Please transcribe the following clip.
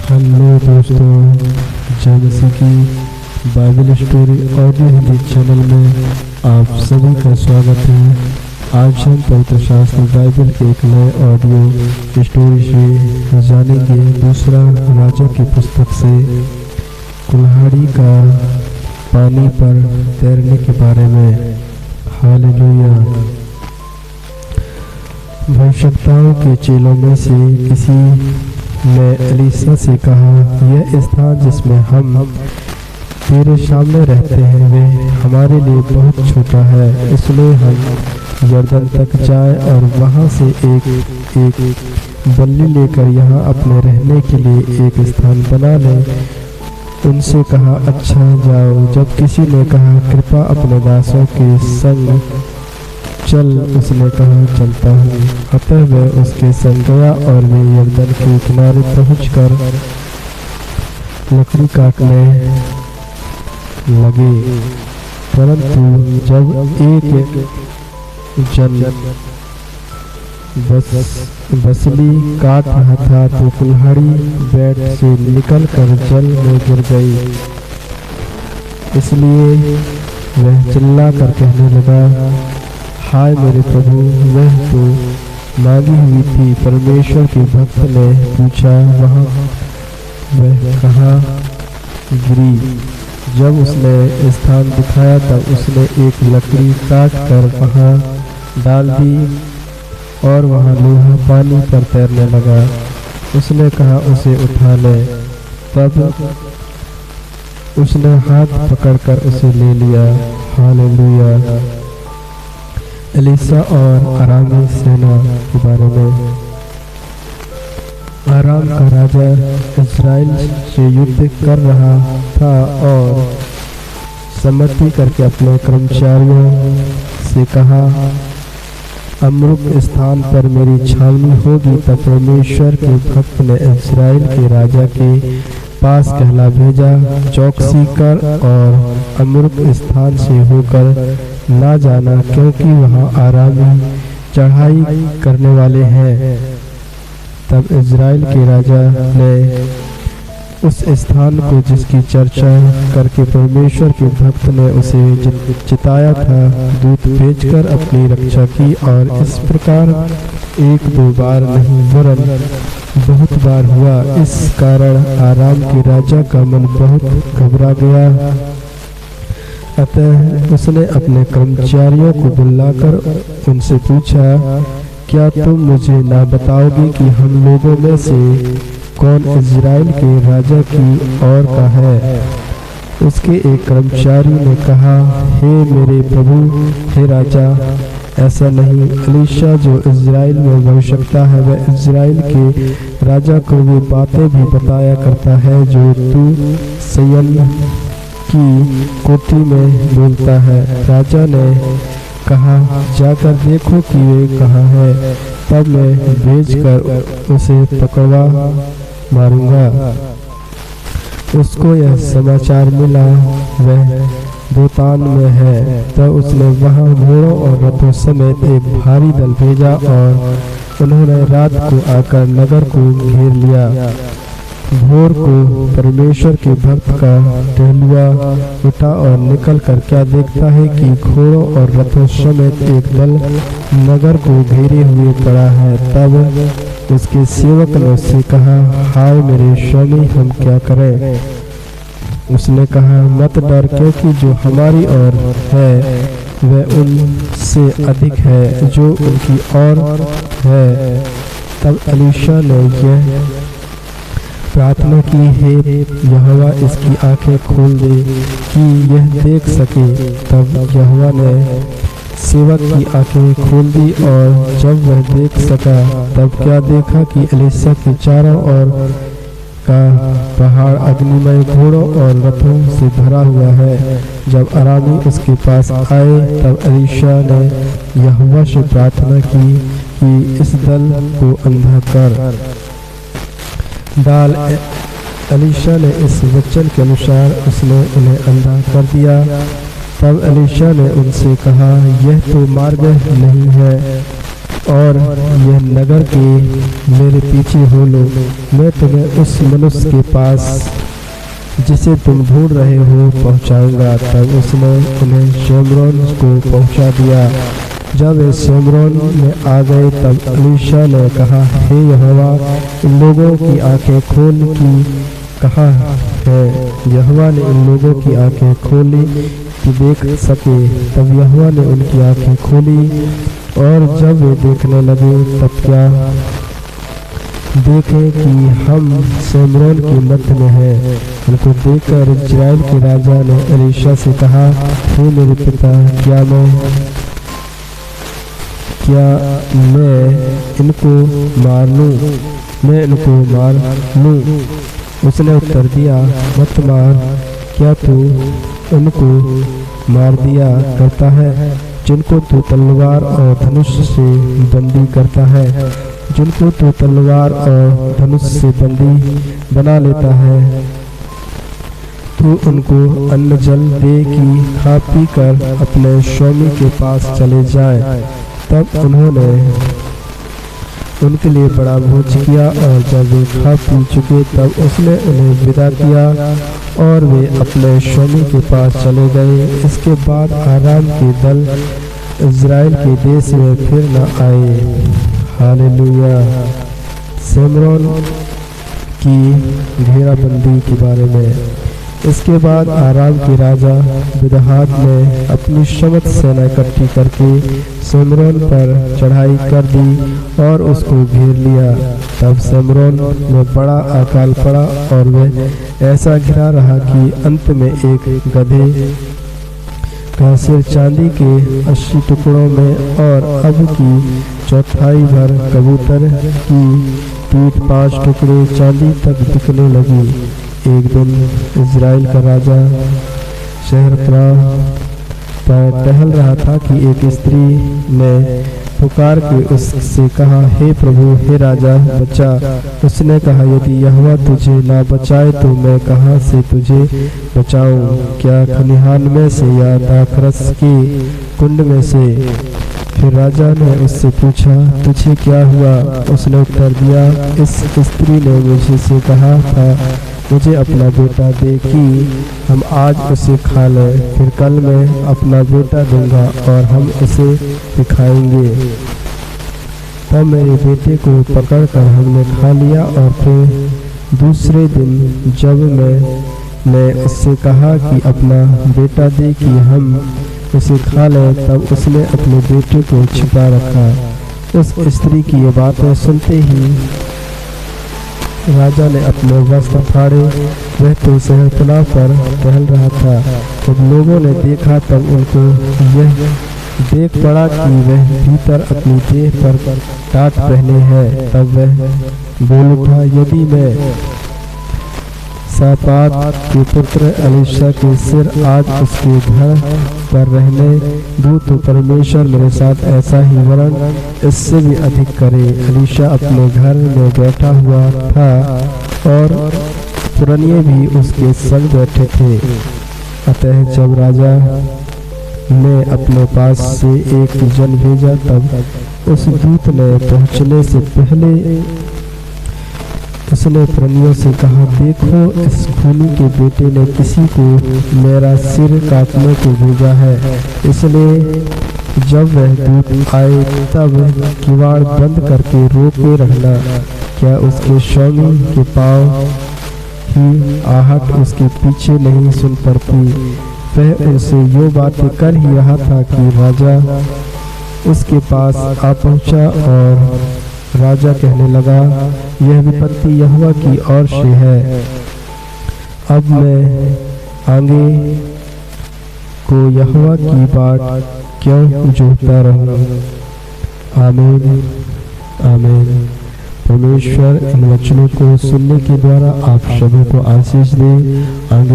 Hello दोस्तों, जय मसीह की Bible story audio Hindi channel में आप सभी का स्वागत है। आज हम पवित्र शास्त्र बाइबल के एक नए ऑडियो स्टोरी से जानेंगे दूसरा राजा की पुस्तक से कुल्हाड़ी का पानी पर तैरने के बारे में। हालेलुया। भविष्यवक्ताओं के चेलों में से किसी ने एलीशा से कहा, यह स्थान जिसमें हम तेरे सामने रहते हैं वे हमारे लिए बहुत छोटा है, इसलिए हम यरदन तक जाएं और वहां से एक बल्ली लेकर यहाँ अपने रहने के लिए एक स्थान बना लें। उनसे कहा, अच्छा जाओ। जब किसी ने कहा, कृपा अपने दासों के संग चल, उसने कहा, चलता हूँ। अतः वह उसके संग गया और वे यरदन के किनारे पहुंचकर लकड़ी काटने लगे। परंतु जब एक जन बसली काट रहा था तो कुल्हाड़ी बैठ से निकलकर जल में गिर गई। इसलिए वह चिल्ला कर कहने लगा, हाय मेरे प्रभु, वह तो मांगी हुई थी। परमेश्वर के भक्त ने पूछा, वह कहाँ गिरी? जब उसने स्थान दिखाया तब उसने एक लकड़ी काट कर वहाँ डाल दी और वहाँ लोहा पानी पर तैरने लगा। उसने कहा, उसे उठा ले। तब उसने हाथ पकड़कर उसे ले लिया। हालेलुया। एलीशा और अरामी सेना के बारे में। अराम का राजा इस्राएल से युद्ध कर रहा था और सम्मति करके अपने कर्मचारियों से कहा, अमरुक स्थान पर मेरी छावनी होगी। तब परमेश्वर के भक्त ने इस्राएल के राजा के पास कहला भेजा, चौकसी कर और अमरुक स्थान से होकर ना जाना, क्योंकि वहाँ आरामी चढ़ाई करने वाले हैं। तब इज़राइल के राजा ने उस स्थान को जिसकी चर्चा करके परमेश्वर के भक्त ने उसे चिताया था, दूत भेजकर अपनी रक्षा की। और इस प्रकार एक दो बार नहीं वरन बहुत बार हुआ। इस कारण आराम के राजा का मन बहुत घबरा गया। अतः उसने अपने कर्मचारियों को बुलाकर उनसे पूछा, क्या तुम मुझे ना बताओगे कि हम लोगों में से कौन इज़राइल के राजा की ओर का है? उसके एक कर्मचारी ने कहा, हे मेरे प्रभु, हे राजा, ऐसा नहीं। एलीशा जो इज़राइल में भविष्यवक्ता है, वह इज़राइल के राजा को वे बातें भी बताया करता है जो तू सयन की कोठी में बोलता है। राजा ने कहा, जाकर देखो कि वे कहाँ है, तब मैं भेजकर उसे पकड़वा मारूंगा। उसको यह समाचार मिला, वह दोतान में है। तब उसने वहाँ घोड़ों और रथों समेत एक भारी दल भेजा और उन्होंने रात को आकर नगर को घेर लिया। भोर को परमेश्वर के भक्त का टहलुआ उठा और निकल कर क्या देखता है कि घोड़ों और रथों समेत एक दल नगर को घेरे हुए पड़ा है। तब उसके सेवक ने उससे कहा, हाय मेरे स्वामी, हम क्या करें? उसने कहा, मत डर, क्योंकि जो हमारी ओर है वह उनसे अधिक है जो उनकी ओर है। तब एलीशा ने यह प्रार्थना की, हे यहोवा, इसकी आंखें खोल दे कि यह देख सके। तब यहोवा ने सेवक की आंखें खोल दी और जब वह देख सका तब क्या देखा कि एलीशा के चारों ओर का पहाड़ अग्निमय घोड़ों और रथों से भरा हुआ है। जब अरामी उसके पास आए तब एलीशा ने यहोवा से प्रार्थना की कि इस दल को अंधा कर डाल। एलीशा ने इस वचन के अनुसार उसने उन्हें अंधा कर दिया। तब एलीशा ने उनसे कहा, यह तो मार्ग नहीं है, और यह नगर के मेरे पीछे हो लो, मैं तुम्हें उस मनुष्य के पास जिसे तुम ढूंढ रहे हो पहुंचाऊंगा। तब उसने उन्हें शेमरोन को पहुंचा दिया। जब वे शेमरोन में आ गए तब एलीशा ने कहा, हे यहोवा, इन लोगों की आंखें खोल की कहा है। यहोवा ने इन लोगों की आंखें खोली कि देख सके। तब यहोवा ने उनकी आंखें खोली और जब वे देखने लगे तब क्या देखें कि हम शेमरोन के मध्य में हैं। उनको देखकर इजराइल के राजा ने एलीशा से कहा, हे मेरे पिता, क्या मैं इनको मार लूं? मैं इनको मार लूं? उसने उत्तर दिया, मत मार। क्या तू उनको मार दिया करता है जिनको तू तलवार और धनुष से बंदी करता है? जिनको तू तलवार और धनुष से बंदी बना लेता है, तू उनको अन्न जल दे कि खा पी कर अपने स्वामी के पास चले जाएं। तब उन्होंने उनके लिए बड़ा भोज किया और जब वे खा पी चुके तब उसने उन्हें विदा किया और वे अपने स्वामी के पास चले गए। इसके बाद आराम के दल इजराइल के देश में फिर न आए। हालेलुया। शेमरोन की घेराबंदी के बारे में। इसके बाद आराम के राजा बिदहाद ने अपनी समस्त सेना इकट्ठी करके शेमरोन पर चढ़ाई कर दी और उसको घेर लिया। तब शेमरोन में बड़ा अकाल पड़ा और वह ऐसा घिरा रहा कि अंत में एक गधे का सिर चांदी के 80 टुकड़ों में और अब की चौथाई भर कबूतर की पीठ 5 टुकड़े चांदी तक बिकने लगी। एक दिन इजराइल का राजा शहर पर टहल रहा था कि एक स्त्री ने पुकार के उससे कहा, हे प्रभु, हे राजा, बचा। उसने कहा, यदि यहोवा तुझे ना बचाए तो मैं कहाँ से तुझे बचाऊं? क्या खलिहान में से या दाखरस के कुंड में से? फिर राजा ने उससे पूछा, तुझे क्या हुआ? उसने उत्तर दिया, इस स्त्री ने मुझसे कहा था, मुझे अपना बेटा दे कि हम आज उसे खा लें, फिर कल मैं अपना बेटा दूंगा और हम उसे दिखाएंगे। तब मेरे बेटे को पकड़कर हमने खा लिया और फिर दूसरे दिन जब मैंने उससे कहा कि अपना बेटा दे कि हम उसे खा लें, तब उसने अपने बेटे को छिपा रखा। उस स्त्री की ये बातें सुनते ही राजा ने अपने वस्त्र फाड़े। वह तो शहरपनाह पर टहल रहा था। जब लोगों ने देखा तब उनको यह देख पड़ा कि वह भीतर अपनी देह पर टाट पहने है। तब वह बोल उठा, यदि मैं सापात के पुत्र एलीशा के सिर आज उसके घर पर रहने दूं तो परमेश्वर मेरे साथ ऐसा ही वरन इससे भी अधिक करे। एलीशा अपने घर में बैठा हुआ था और पुरनिये भी उसके संग बैठे थे। अतः जब राजा ने अपने पास से एक जन भेजा तब उस दूत ने पहुंचने से पहले उसने पुरनियों से कहा, देखो, इस खूनी के बेटे ने किसी को मेरा सिर काटने को भेजा है। इसलिए जब वह दूत आए तब किवाड़ बंद करके रोके रहना। क्या उसके स्वामी के पाँव ही आहट उसके पीछे नहीं सुन पड़ती? वह उनसे यो बातें कर ही रहा था कि राजा उसके पास आ पहुंचा और राजा कहने लगा, यह विपत्ति यहोवा की ओर से है। अब मैं आगे को यहोवा की बाट क्यों जोहता रहूं? आमीन, आमीन। परमेश्वर इन वचनों को सुनने के द्वारा आप सभी को आशीष दे। आगे